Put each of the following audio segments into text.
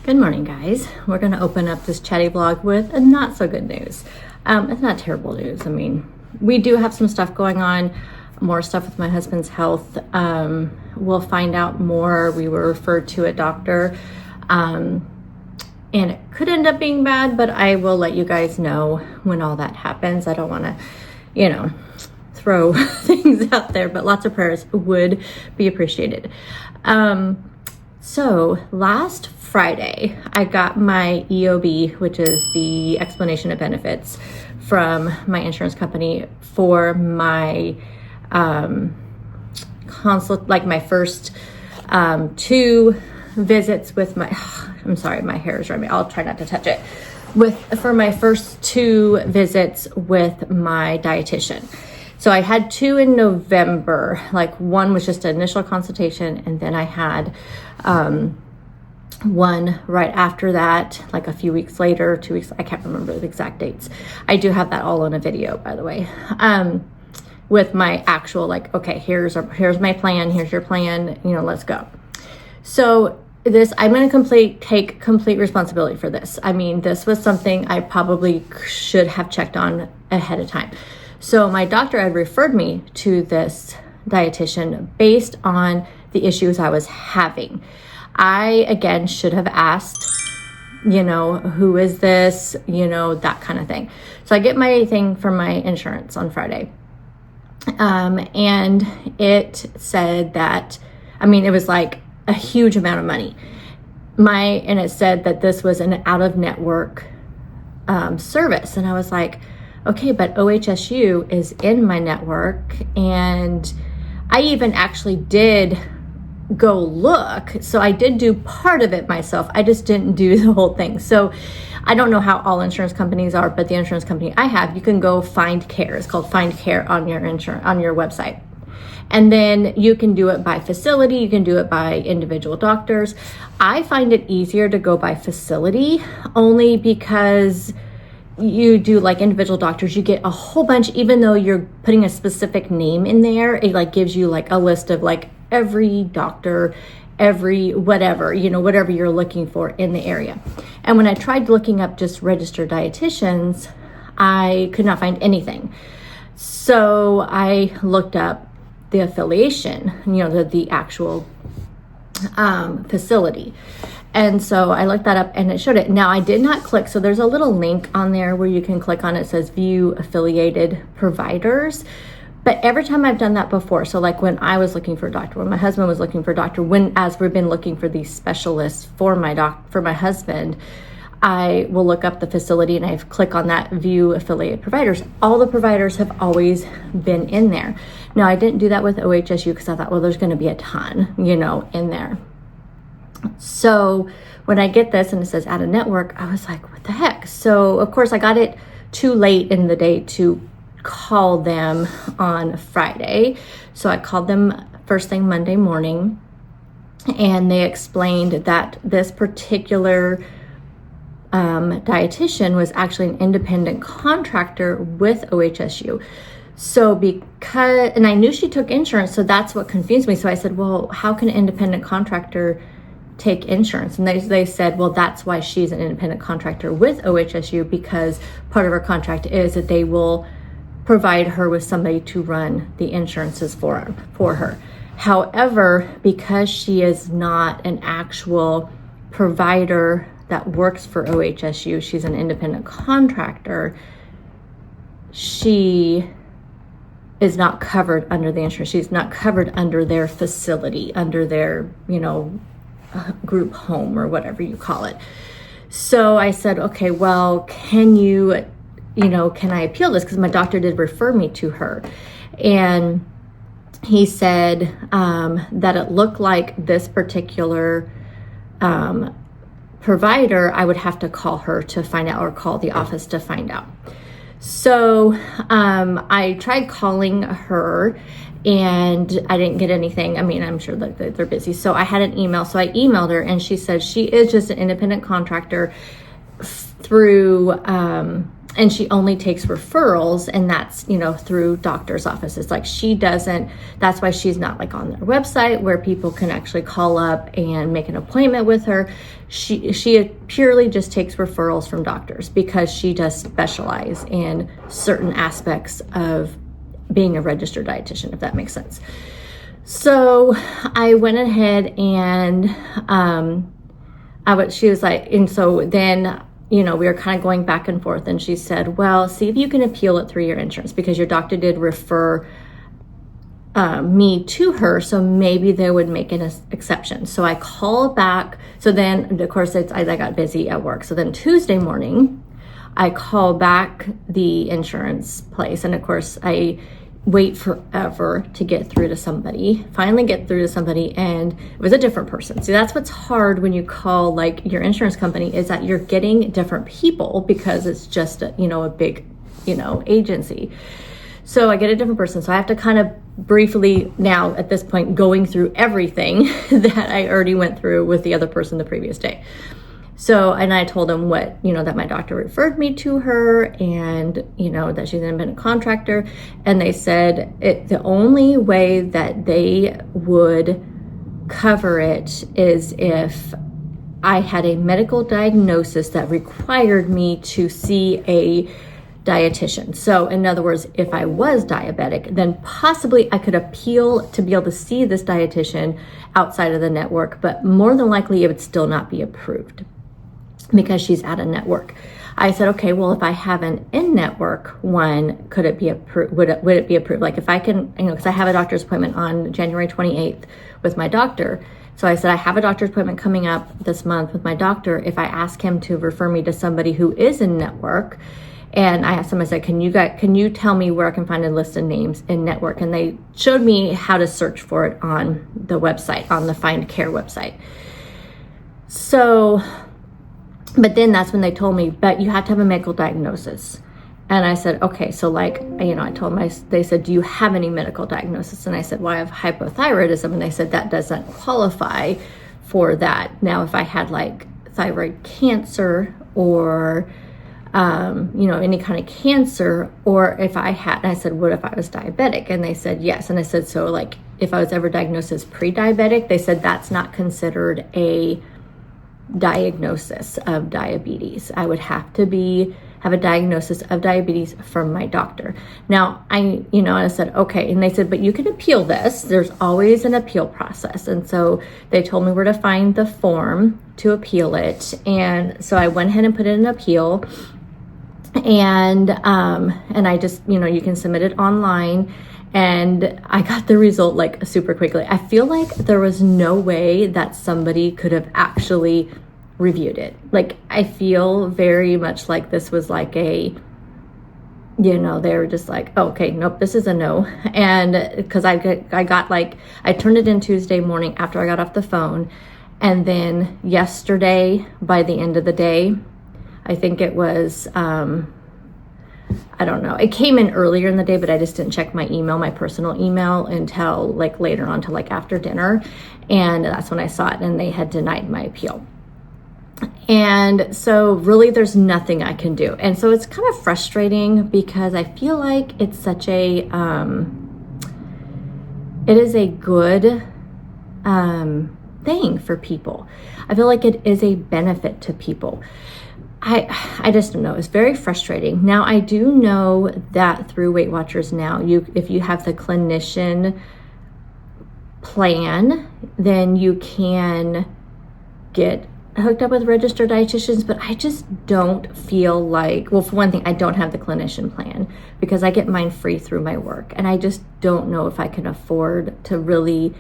Good morning, guys. We're going to open up this chatty vlog with a not so good news. It's not terrible news. I mean, we do have some stuff going on, more stuff with my husband's health. We'll find out more. We were referred to a doctor, and it could end up being bad, but I will let you guys know when all that happens. I don't want to, throw things out there, but lots of prayers would be appreciated. So last Friday, I got my EOB, which is the explanation of benefits from my insurance company for my consult, like my first 2 visits with my, I'm sorry, my hair is running. I'll try not to touch it. For my first 2 visits with my dietitian. So I had 2 in November, like one was just an initial consultation, and then I had one right after that, like a few weeks later, 2 weeks, I can't remember the exact dates. I do have that all in a video, by the way, with my actual, like, okay, here's my plan, here's your plan, let's go. So I'm going to take complete responsibility for this. I mean, this was something I probably should have checked on ahead of time. So my doctor had referred me to this dietitian based on the issues I was having. I, again, should have asked, who is this, that kind of thing. So I get my thing from my insurance on Friday. And it said that, it was like a huge amount of money. And it said that this was an out-of-network service. And I was like, okay, but OHSU is in my network, and I even actually did go look. So I did do part of it myself. I just didn't do the whole thing. So I don't know how all insurance companies are, but the insurance company I have, you can go find care. It's called Find Care on your website. And then you can do it by facility. You can do it by individual doctors. I find it easier to go by facility only because you do like individual doctors, you get a whole bunch, even though you're putting a specific name in there, it like gives you like a list of like every doctor, every whatever, whatever you're looking for in the area. And when I tried looking up just registered dietitians, I could not find anything. So I looked up the affiliation, the actual facility. And so I looked that up and it showed it. Now I did not click. So there's a little link on there where you can click on it. It says view affiliated providers. But every time I've done that before, so like when I was looking for a doctor, when my husband was looking for a doctor, as we've been looking for these specialists for my husband, I will look up the facility and I click on that view affiliated providers. All the providers have always been in there. Now I didn't do that with OHSU because I thought, well, there's going to be a ton, in there. So when I get this and it says out of network, I was like, what the heck? So of course I got it too late in the day to call them on Friday. So I called them first thing Monday morning, and they explained that this particular dietitian was actually an independent contractor with OHSU. So and I knew she took insurance, so that's what confused me. So I said, well, how can an independent contractor take insurance? And they said, well, that's why she's an independent contractor with OHSU, because part of her contract is that they will provide her with somebody to run the insurances for her. However, because she is not an actual provider that works for OHSU, she's an independent contractor, she is not covered under the insurance. She's not covered under their facility, under their, group home or whatever you call it. So I said, okay, well, can I appeal this? Because my doctor did refer me to her. And he said that it looked like this particular provider, I would have to call her to find out, or call the office to find out. So I tried calling her and I didn't get anything. I'm sure that they're busy. So I had an email. So I emailed her and she said she is just an independent contractor through and she only takes referrals, and that's, you know, through doctor's offices. Like she doesn't, that's why she's not like on their website where people can actually call up and make an appointment with her. She purely just takes referrals from doctors because she does specialize in certain aspects of being a registered dietitian, if that makes sense. So I went ahead and she was like, and so then, you know, we were kind of going back and forth, and she said, well, see if you can appeal it through your insurance because your doctor did refer me to her, so maybe they would make an exception. So I called back. So then, of course, I got busy at work. So then Tuesday morning, I call back the insurance place, and of course, I wait forever to get through to somebody, finally get through to somebody, and it was a different person. See, that's what's hard when you call like your insurance company, is that you're getting different people because it's just a, you know, a big, you know, agency. So I get a different person. So I have to kind of briefly now at this point going through everything that I already went through with the other person the previous day. So, and I told them what, you know, that my doctor referred me to her, and, you know, that she's an independent contractor. And they said the only way that they would cover it is if I had a medical diagnosis that required me to see a dietitian. So in other words, if I was diabetic, then possibly I could appeal to be able to see this dietitian outside of the network, but more than likely it would still not be approved because she's out of network. I said, okay, well, if I have an in-network one, could it be approved? Would it be approved? Like if I can, you know, because I have a doctor's appointment on January 28th with my doctor. So I said, I have a doctor's appointment coming up this month with my doctor. If I ask him to refer me to somebody who is in network, and I asked them, I said, can you tell me where I can find a list of names in network? And they showed me how to search for it on the website, on the Find Care website. So, but then that's when they told me, but you have to have a medical diagnosis. And I said, okay, so like, you know, I told them, they said, do you have any medical diagnosis? And I said, well, I have hypothyroidism. And they said, that doesn't qualify for that. Now, if I had like thyroid cancer or, you know, any kind of cancer, or if I had, and I said, what if I was diabetic? And they said, yes. And I said, so like, if I was ever diagnosed as pre-diabetic, they said, that's not considered a diagnosis of diabetes. I would have to have a diagnosis of diabetes from my doctor. Now, you know, I said, okay. And they said, but you can appeal this. There's always an appeal process. And so they told me where to find the form to appeal it. And so I went ahead and put in an appeal. And I just, you know, you can submit it online. And I got the result like super quickly. I feel like there was no way that somebody could have actually reviewed it. Like, I feel very much like this was like a, you know, they were just like, oh, okay, nope, this is a no. And because I got like, I turned it in Tuesday morning after I got off the phone. And then yesterday, by the end of the day, I think it was, I don't know. It came in earlier in the day, but I just didn't check my email, my personal email, until like later on, till like after dinner. And that's when I saw it, and they had denied my appeal. And so really there's nothing I can do. And so it's kind of frustrating because I feel like it's such a, it is a good thing for people. I feel like it is a benefit to people. I just don't know. It's very frustrating. Now, I do know that through Weight Watchers now, if you have the clinician plan, then you can get hooked up with registered dietitians, but I just don't feel like, well, for one thing, I don't have the clinician plan because I get mine free through my work. And I just don't know if I can afford to really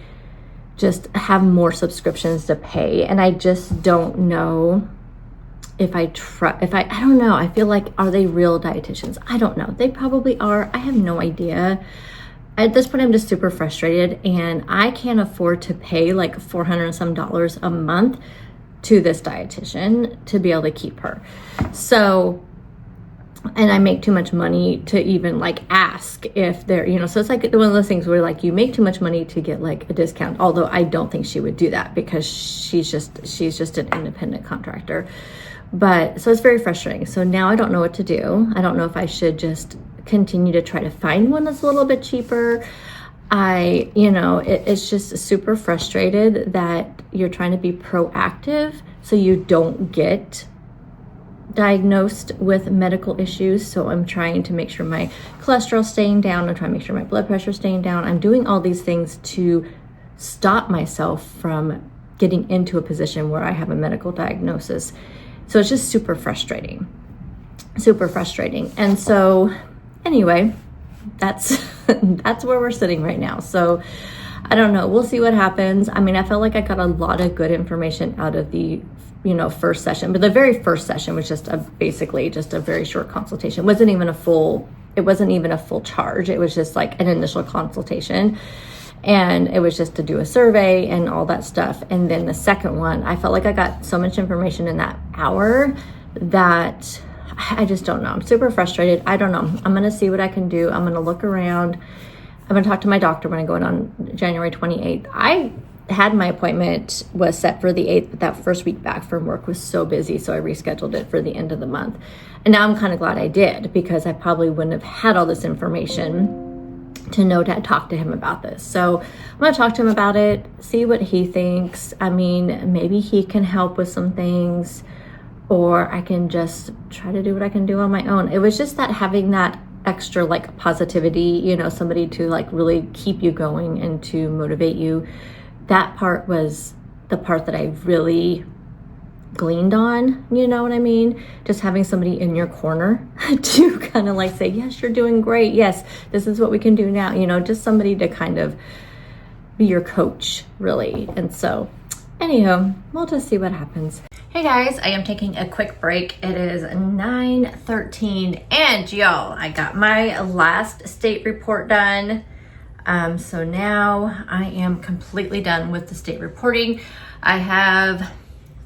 just have more subscriptions to pay. And I just don't know if I don't know. I feel like, are they real dietitians? I don't know. They probably are. I have no idea. At this point, I'm just super frustrated, and I can't afford to pay like $400 and some a month to this dietitian to be able to keep her. So and I make too much money to even like ask if they're, you know, so it's like one of those things where like you make too much money to get like a discount, although I don't think she would do that because she's just an independent contractor. But so it's very frustrating. So now I don't know what to do. I don't know if I should just continue to try to find one that's a little bit cheaper. It's just super frustrated that you're trying to be proactive so you don't get diagnosed with medical issues. So I'm trying to make sure my cholesterol's staying down. I'm trying to make sure my blood pressure's staying down. I'm doing all these things to stop myself from getting into a position where I have a medical diagnosis. So it's just super frustrating. And so anyway, that's where we're sitting right now. So I don't know. We'll see what happens. I mean, I felt like I got a lot of good information out of the first session, but the very first session was just basically just a very short consultation. It wasn't even a full charge. It was just like an initial consultation, and it was just to do a survey and all that stuff. And then the second one, I felt like I got so much information in that hour that I just don't know. I'm super frustrated. I don't know. I'm going to see what I can do. I'm going to look around. I'm going to talk to my doctor when I go in on January 28th. I had my appointment was set for the 8th, but that first week back from work was so busy, so I rescheduled it for the end of the month. And now I'm kind of glad I did, because I probably wouldn't have had all this information to know to talk to him about this. So I'm going to talk to him about it, see what he thinks. I mean, maybe he can help with some things, or I can just try to do what I can do on my own. It was just that having that extra like positivity, somebody to like really keep you going and to motivate you. That part was the part that I really gleaned on, you know what I mean? Just having somebody in your corner to kind of like say, yes, you're doing great. Yes, this is what we can do now. Just somebody to kind of be your coach, really. And so, anyhow, we'll just see what happens. Hey guys, I am taking a quick break. It is 9:13, and y'all, I got my last state report done. So now I am completely done with the state reporting. I have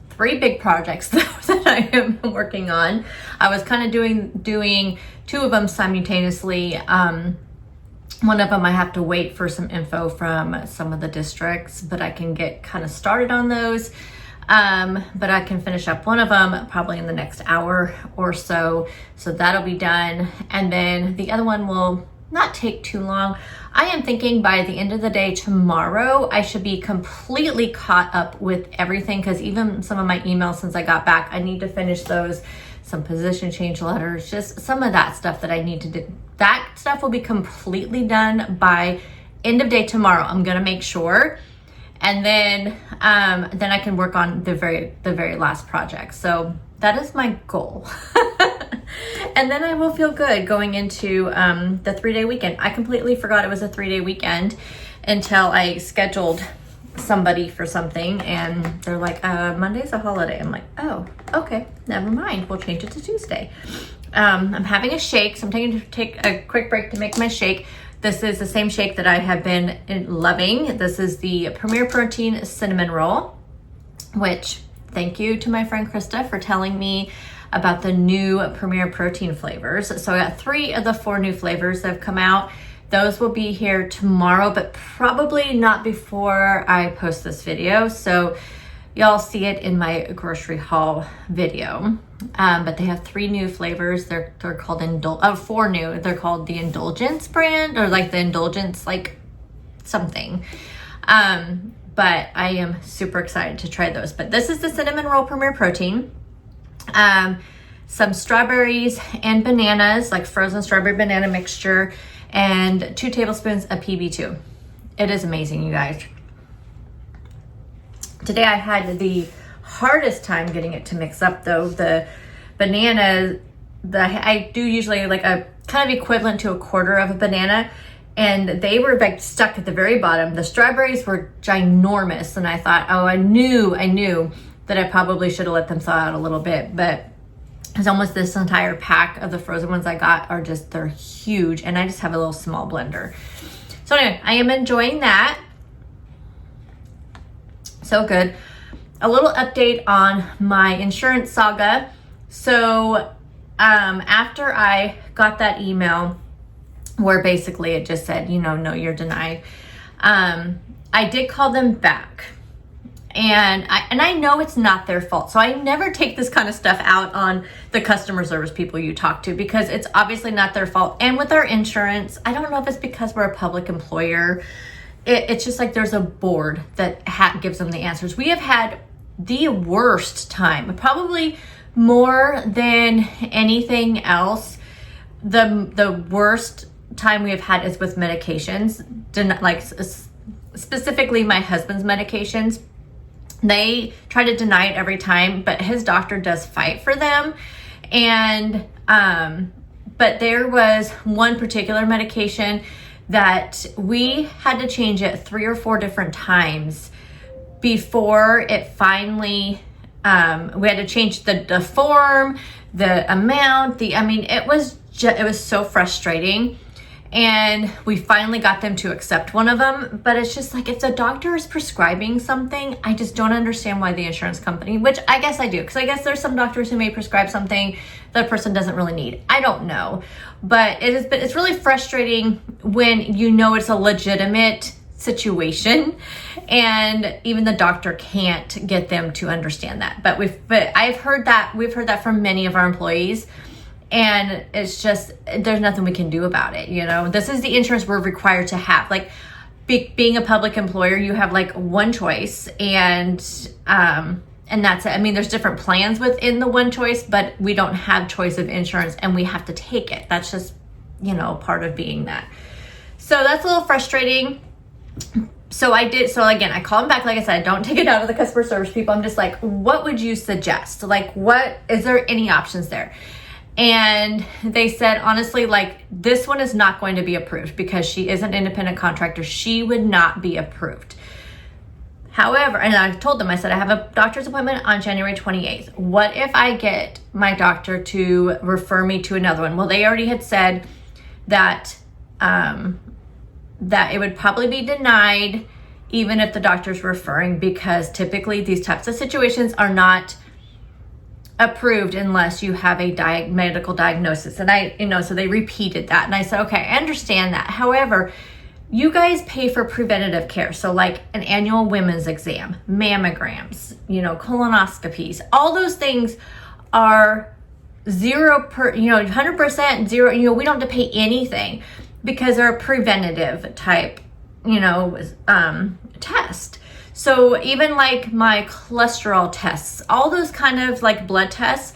3 big projects that I am working on. I was kind of doing 2 of them simultaneously. One of them I have to wait for some info from some of the districts, but I can get kind of started on those. But I can finish up one of them probably in the next hour or so. So that'll be done. And then the other one will not take too long. I am thinking by the end of the day tomorrow, I should be completely caught up with everything, because even some of my emails since I got back, I need to finish those, some position change letters, just some of that stuff that I need to do. That stuff will be completely done by end of day tomorrow. I'm gonna make sure. And then I can work on the very last project. So that is my goal. And then I will feel good going into the 3-day weekend. I completely forgot it was a 3-day weekend until I scheduled somebody for something, and they're like, Monday's a holiday. I'm like, oh, okay, never mind. We'll change it to Tuesday. I'm having a shake, so I'm take a quick break to make my shake. This is the same shake that I have been loving. This is the Premier Protein Cinnamon Roll, which thank you to my friend Krista for telling me about the new Premier Protein flavors. So I got 3 of the 4 new flavors that have come out. Those will be here tomorrow, but probably not before I post this video. So y'all see it in my grocery haul video. But they have 3 new flavors. They're called 4 new. They're called the Indulgence brand, or like the Indulgence like something. But I am super excited to try those. But this is the Cinnamon Roll Premier Protein. Some strawberries and bananas, like frozen strawberry banana mixture, and 2 tablespoons of PB2. It is amazing, you guys. Today I had the hardest time getting it to mix up though. The banana, I do usually like a kind of equivalent to a quarter of a banana, and they were like stuck at the very bottom. The strawberries were ginormous, and I thought, oh, I knew that I probably should have let them thaw out a little bit, but it's almost this entire pack of the frozen ones I got are just, they're huge, and I just have a little small blender. So anyway, I am enjoying that. So good. A little update on my insurance saga. So after I got that email where basically it just said, no, you're denied, I did call them back. And I know it's not their fault. So I never take this kind of stuff out on the customer service people you talk to, because it's obviously not their fault. And with our insurance, I don't know if it's because we're a public employer. It's just like there's a board that gives them the answers. We have had the worst time, probably more than anything else. The worst time we have had is with medications, like specifically my husband's medications. They try to deny it every time, but his doctor does fight for them. And, but there was one particular medication that we had to change it 3 or 4 different times before it finally, we had to change the form, the amount, it was so frustrating. And we finally got them to accept one of them. But it's just like, if the doctor is prescribing something, I just don't understand why the insurance company, which I guess I do, because I guess there's some doctors who may prescribe something that a person doesn't really need. I don't know. But it's really frustrating when it's a legitimate situation and even the doctor can't get them to understand that. But we've heard that from many of our employees. And it's just, there's nothing we can do about it. This is the insurance we're required to have. Like being a public employer, you have like one choice, and that's it. There's different plans within the one choice, but we don't have choice of insurance, and we have to take it. That's just, part of being that. So that's a little frustrating. So again, I call them back. Like I said, I don't take it out of the customer service people. I'm just like, what would you suggest? Like, is there any options there? And they said, honestly, like, this one is not going to be approved because she is an independent contractor. She would not be approved. However, and I told them, I said, I have a doctor's appointment on January 28th. What if I get my doctor to refer me to another one? Well, they already had said that, that it would probably be denied even if the doctor's referring, because typically these types of situations are not approved unless you have a medical diagnosis. And so they repeated that. And I said, okay, I understand that. However, you guys pay for preventative care. So like an annual women's exam, mammograms, colonoscopies, all those things are 100% zero. We don't have to pay anything because they're a preventative type, test. So even like my cholesterol tests, all those kind of like blood tests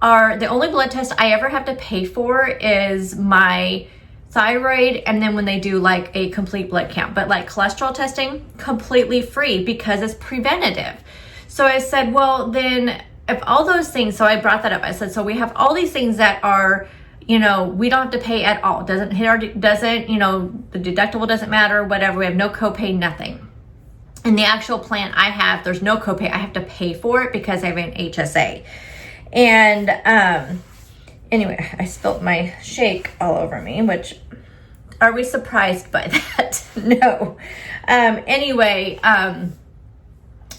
are the only blood test I ever have to pay for is my thyroid. And then when they do like a complete blood count, but like cholesterol testing, completely free because it's preventative. So I said, well, then if all those things, so I brought that up. I said, so we have all these things that are, we don't have to pay at all. The deductible doesn't matter, whatever. We have no copay, nothing. And the actual plan I have, there's no copay. I have to pay for it because I have an HSA. And anyway, I spilled my shake all over me, which, are we surprised by that? No.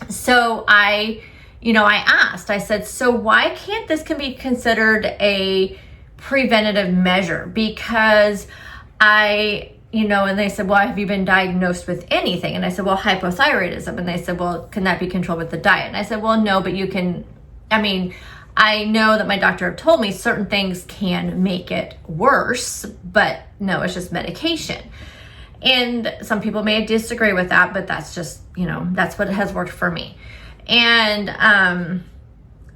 So I asked, I said, so why can't this can be considered a preventative measure? Because and they said, well, have you been diagnosed with anything? And I said, well, hypothyroidism. And they said, well, can that be controlled with the diet? And I said, well, no, but you can, I know that my doctor have told me certain things can make it worse, but no, it's just medication. And some people may disagree with that, but that's just, that's what has worked for me. And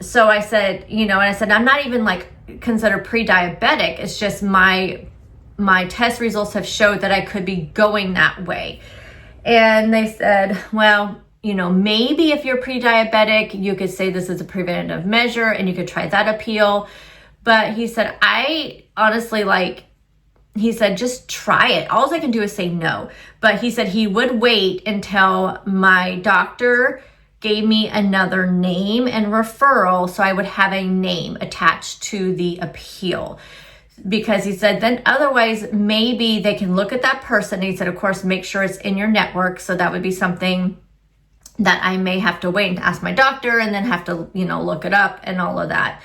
so I said, I'm not even like considered pre-diabetic. It's just my test results have showed that I could be going that way. And they said, well, maybe if you're pre-diabetic, you could say this is a preventative measure and you could try that appeal. But he said, I honestly he said, just try it. All I can do is say no. But he said he would wait until my doctor gave me another name and referral so I would have a name attached to the appeal. Because he said, then otherwise, maybe they can look at that person. And he said, of course, make sure it's in your network. So that would be something that I may have to wait and ask my doctor and then have to, look it up and all of that.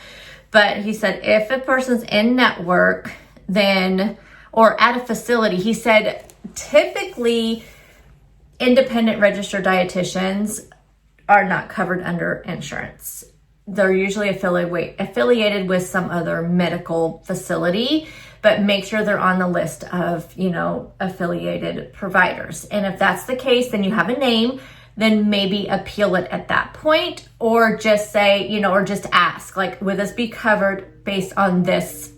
But he said if a person's in network, then, or at a facility, he said typically independent registered dietitians are not covered under insurance. They're usually affiliated with some other medical facility, but make sure they're on the list of, you know, affiliated providers. And if that's the case, then you have a name, then maybe appeal it at that point, or just say, you know, or just ask, like, would this be covered based on this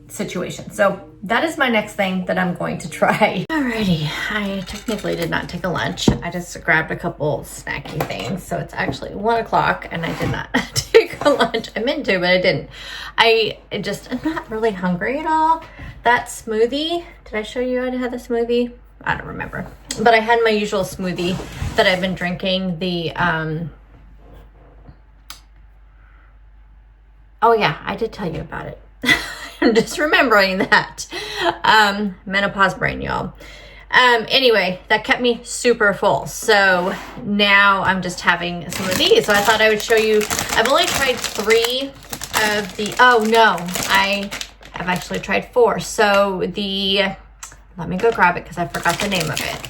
situation? So that is my next thing that I'm going to try. Alrighty, I technically did not take a lunch. I just grabbed a couple snacky things. So it's actually 1 o'clock and I did not take a lunch. I meant to, but I didn't. I'm not really hungry at all. That smoothie, did I show you I had the smoothie? I don't remember. But I had my usual smoothie that I've been drinking. Oh yeah, I did tell you about it. I'm just remembering that. Menopause brain, y'all. Anyway, that kept me super full. So now I'm just having some of these. So I thought I would show you. I've only tried 3 of the, oh no, I have actually tried 4. So let me go grab it because I forgot the name of it.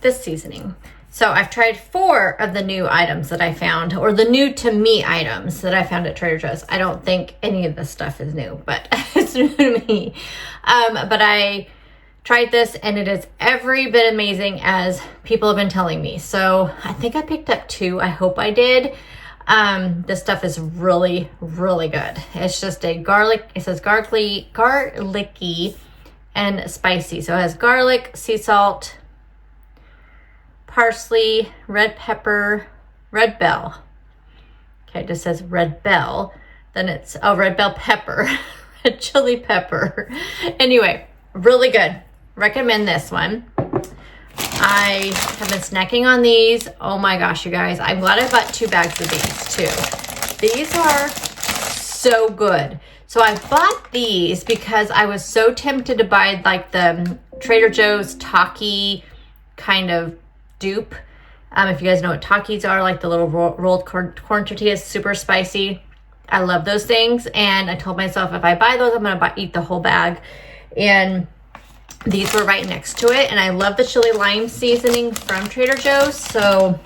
This seasoning. So I've tried 4 of the new items that I found, or the new to me items that I found at Trader Joe's. I don't think any of this stuff is new, but it's new to me. But I tried this and it is every bit amazing as people have been telling me. So I think I picked up 2. I hope I did. This stuff is really, really good. It's just a garlic, it says garlicky and spicy. So it has garlic, sea salt, parsley, red pepper, red bell. Okay, it just says red bell. Then it's, oh, red bell pepper, red chili pepper. Anyway, really good. Recommend this one. I have been snacking on these. Oh my gosh, you guys. I'm glad I bought 2 bags of these too. These are so good. So I bought these because I was so tempted to buy like the Trader Joe's Taki kind of dupe. If you guys know what Takis are, like the little rolled corn tortillas, super spicy. I love those things. And I told myself if I buy those, I'm going to eat the whole bag. And these were right next to it. And I love the chili lime seasoning from Trader Joe's. So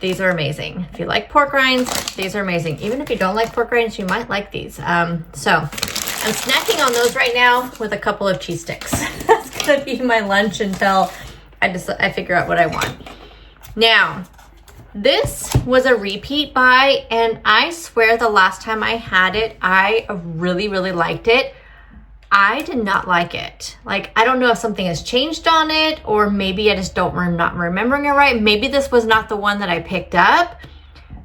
these are amazing. If you like pork rinds, these are amazing. Even if you don't like pork rinds, you might like these. So I'm snacking on those right now with a couple of cheese sticks. That's going to be my lunch until I figure out what I want. Now, this was a repeat buy, and I swear the last time I had it, I really, really liked it. I did not like it. Like, I don't know if something has changed on it, or maybe I just not remembering it right. Maybe this was not the one that I picked up,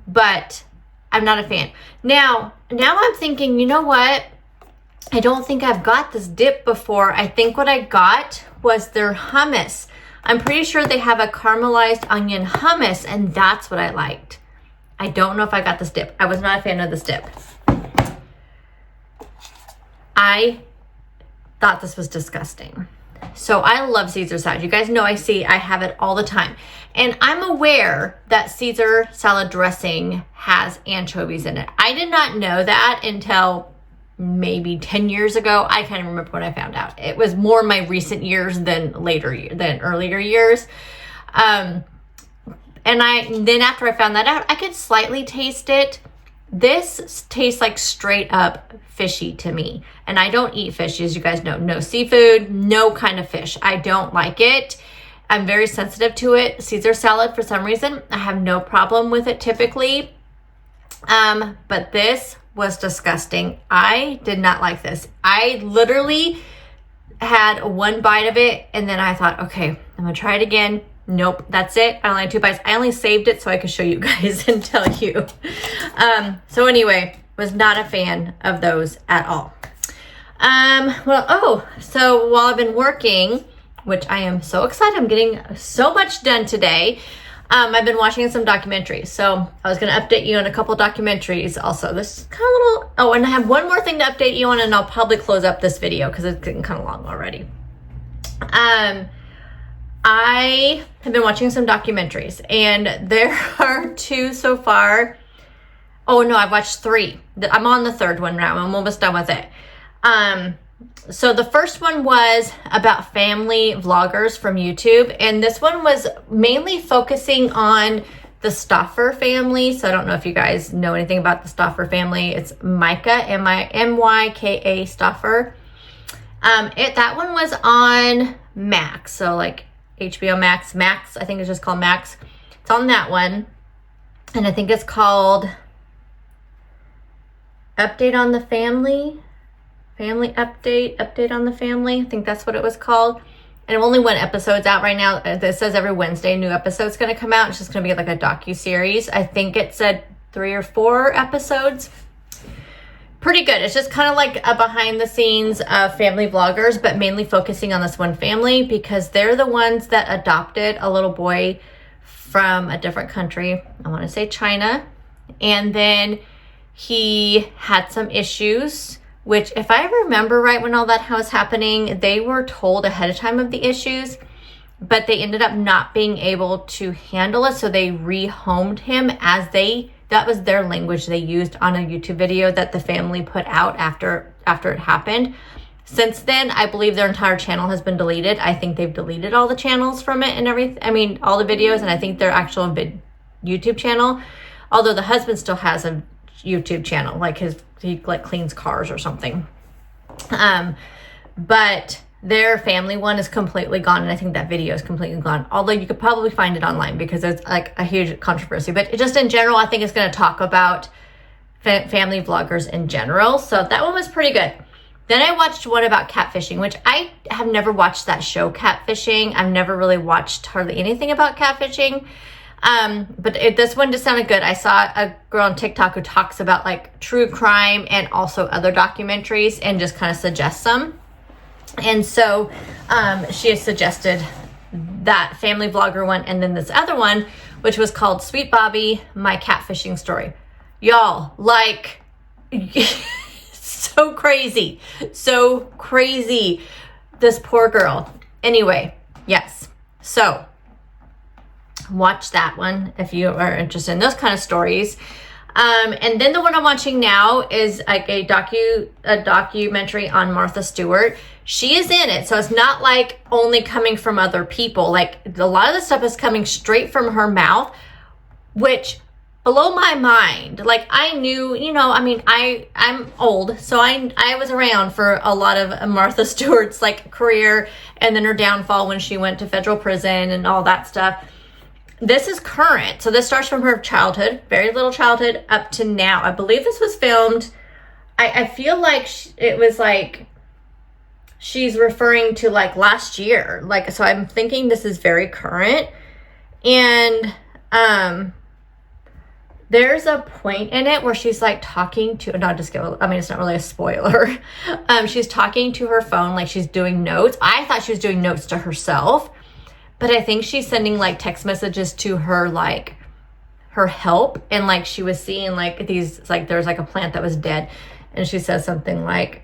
but I'm not a fan. Now I'm thinking, you know what? I don't think I've got this dip before. I think what I got was their hummus. I'm pretty sure they have a caramelized onion hummus, and that's what I liked. I don't know if I got this dip. I was not a fan of this dip. I thought this was disgusting. So I love Caesar salad. You guys know I have it all the time. And I'm aware that Caesar salad dressing has anchovies in it. I did not know that until maybe 10 years ago. I can't remember when I found out. It was more my recent years than earlier years. And then after I found that out, I could slightly taste it. This tastes like straight up fishy to me. And I don't eat fish, as you guys know. No seafood, no kind of fish. I don't like it. I'm very sensitive to it. Caesar salad, for some reason, I have no problem with it typically. But this was disgusting. I did not like this. I literally had 1 bite of it and then I thought, okay, I'm gonna try it again. Nope, that's it. I only had 2 bites. I only saved it so I could show you guys and tell you. So anyway, was not a fan of those at all. So while I've been working, which I am so excited, I'm getting so much done today. I've been watching some documentaries. So I was going to update you on a couple documentaries also. This is kind of a little, oh, and I have one more thing to update you on, and I'll probably close up this video because it's getting kind of long already. I have been watching some documentaries, and there are 2 so far. Oh no, I've watched 3. I'm on the 3rd one now. I'm almost done with it. So the first one was about family vloggers from YouTube. And this one was mainly focusing on the Stauffer family. So I don't know if you guys know anything about the Stauffer family. It's Micah, M-I-M-Y-K-A Stauffer. That one was on Max. So like HBO Max. Max, I think it's just called Max. It's on that one. And I think it's called Update on the Family. Family Update on the Family. I think that's what it was called. And only one episode's out right now. It says every Wednesday a new episode's going to come out. It's just going to be like a docu-series. I think it said 3 or 4 episodes. Pretty good. It's just kind of like a behind the scenes of family vloggers, but mainly focusing on this one family because they're the ones that adopted a little boy from a different country. I want to say China. And then he had some issues, which if I remember right when all that was happening, they were told ahead of time of the issues, but they ended up not being able to handle it. So they rehomed him that was their language they used on a YouTube video that the family put out after it happened. Since then, I believe their entire channel has been deleted. I think they've deleted all the channels from it and everything. I mean, all the videos, and I think their actual YouTube channel, although the husband still has a YouTube channel, like he like cleans cars or something. But their family one is completely gone, and I think that video is completely gone. Although you could probably find it online because it's like a huge controversy. But just in general, I think it's going to talk about family vloggers in general. So that one was pretty good. Then I watched one about catfishing, which I have never watched that show, Catfishing. I've never really watched hardly anything about catfishing. But this one just sounded good. I saw a girl on TikTok who talks about like true crime and also other documentaries and just kind of suggests them. And so she has suggested that family vlogger one and then this other one, which was called Sweet Bobby, My Catfishing Story. Y'all, like, so crazy. This poor girl. Anyway, yes. So watch that one if you are interested in those kind of stories. And then the one I'm watching now is like a documentary on Martha Stewart. She is in it, so it's not like only coming from other people. Like a lot of the stuff is coming straight from her mouth, which blow my mind. Like I knew, I mean, I'm old, so I was around for a lot of Martha Stewart's like career and then her downfall when she went to federal prison and all that stuff. This is current. So this starts from her childhood, very little childhood up to now. I believe this was filmed. I feel like it was like she's referring to like last year. Like, so I'm thinking this is very current. And there's a point in it where she's like talking to, not just go, I mean, it's not really a spoiler. She's talking to her phone, like she's doing notes. I thought she was doing notes to herself, but I think she's sending like text messages to her, like her help. And like she was seeing like these, like there's like a plant that was dead. And she says something like,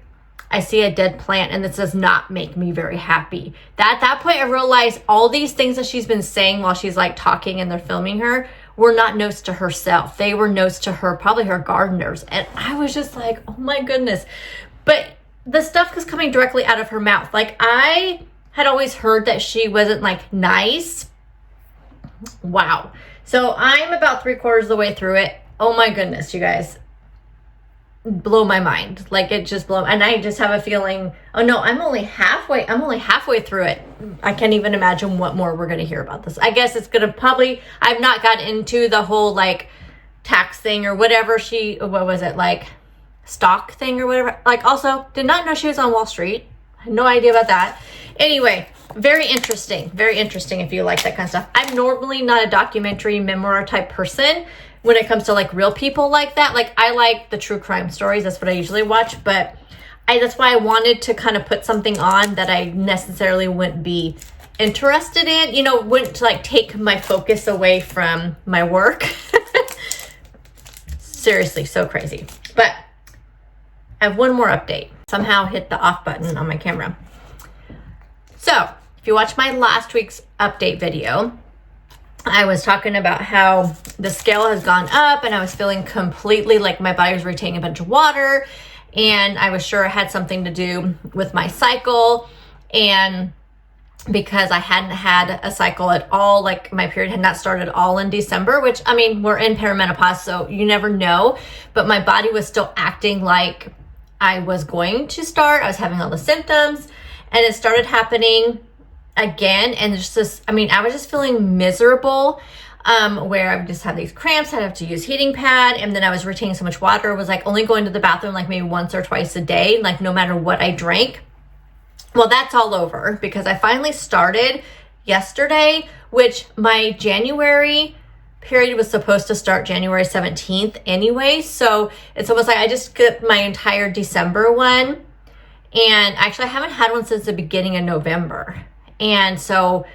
I see a dead plant and this does not make me very happy. At that point, I realized all these things that she's been saying while she's like talking and they're filming her were not notes to herself. They were notes to her, probably her gardeners. And I was just like, oh my goodness. But the stuff was coming directly out of her mouth. Like I had always heard that she wasn't like nice. Wow. So I'm about 3/4 of the way through it. Oh my goodness, you guys. Blow my mind. Like it just blew. And I just have a feeling, oh no, I'm only halfway through it. I can't even imagine what more we're going to hear about this. I guess it's going to probably, I've not gotten into the whole like tax thing or whatever what was it, like stock thing or whatever. Like also did not know she was on Wall Street. I had no idea about that. Anyway, very interesting if you like that kind of stuff. I'm normally not a documentary memoir type person when it comes to like real people like that. Like I like the true crime stories. That's what I usually watch, but that's why I wanted to kind of put something on that I necessarily wouldn't be interested in, wouldn't like take my focus away from my work. Seriously, so crazy. But I have one more update. Somehow hit the off button on my camera. So if you watch my last week's update video, I was talking about how the scale has gone up and I was feeling completely like my body was retaining a bunch of water, and I was sure it had something to do with my cycle. And because I hadn't had a cycle at all, like my period had not started at all in December, which, I mean, we're in perimenopause, so you never know, but my body was still acting like I was going to start. I was having all the symptoms, and it started happening again. And just this, I mean, I was just feeling miserable, where I would just have these cramps. I'd have to use heating pad, and then I was retaining so much water. It was like only going to the bathroom like maybe once or twice a day, like no matter what I drank. Well, that's all over because I finally started yesterday, which my January period was supposed to start January 17th anyway. So it's almost like I just skipped my entire December one. And actually I haven't had one since the beginning of November. And so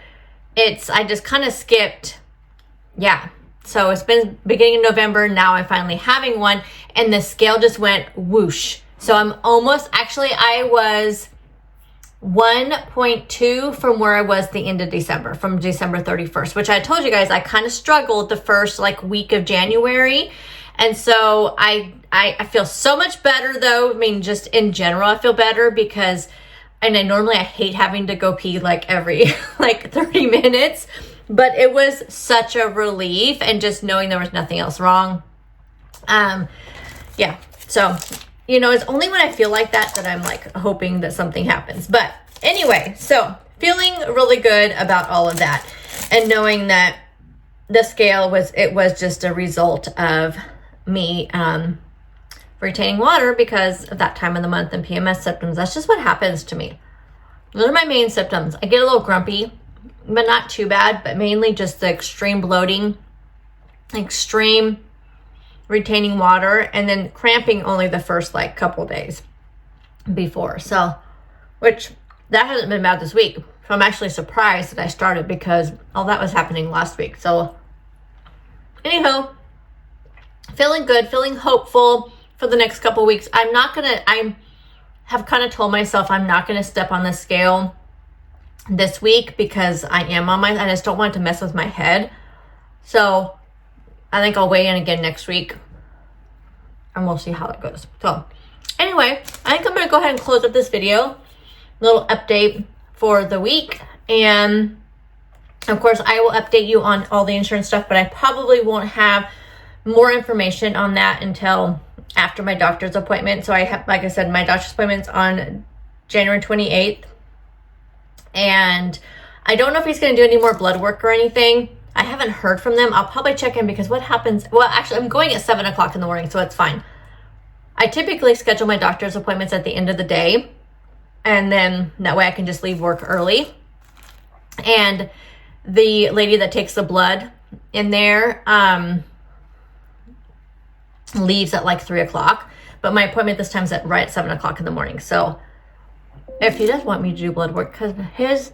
I just kind of skipped. Yeah. So it's been beginning of November. Now I'm finally having one, and the scale just went whoosh. So I'm almost, actually I was 1.2 from where I was the end of December, from December 31st, which I told you guys I kind of struggled the first like week of January. And so I feel so much better though. I mean, just in general, I feel better because, and I normally hate having to go pee like every like 30 minutes, but it was such a relief, and just knowing there was nothing else wrong. Yeah. So, you know, it's only when I feel like that I'm like hoping that something happens. But anyway, so feeling really good about all of that, and knowing that the scale was just a result of me retaining water because of that time of the month and PMS symptoms. That's just what happens to me. Those are my main symptoms. I get a little grumpy, but not too bad, but mainly just the extreme bloating, extreme retaining water, and then cramping only the first like couple days before. So, which that hasn't been bad this week. So I'm actually surprised that I started because all that was happening last week. So anyhow, feeling good, feeling hopeful for the next couple weeks. I have kind of told myself I'm not going to step on the scale this week because I just don't want it to mess with my head. So I think I'll weigh in again next week, and we'll see how it goes. So anyway, I think I'm going to go ahead and close up this video. Little update for the week. And of course, I will update you on all the insurance stuff, but I probably won't have more information on that until after my doctor's appointment. So I have, like I said, my doctor's appointment's on January 28th. And I don't know if he's going to do any more blood work or anything. I haven't heard from them. I'll probably check in because what happens, well, actually I'm going at 7 o'clock in the morning, so it's fine. I typically schedule my doctor's appointments at the end of the day, and then that way I can just leave work early. And the lady that takes the blood in there leaves at like 3 o'clock, but my appointment this time is right at 7 o'clock in the morning. So if he does want me to do blood work, because his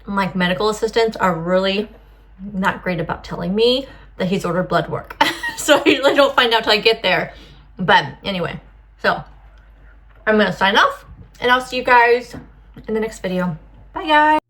like medical assistants are really not great about telling me that he's ordered blood work. So I usually don't find out till I get there. But anyway, so I'm going to sign off, and I'll see you guys in the next video. Bye guys.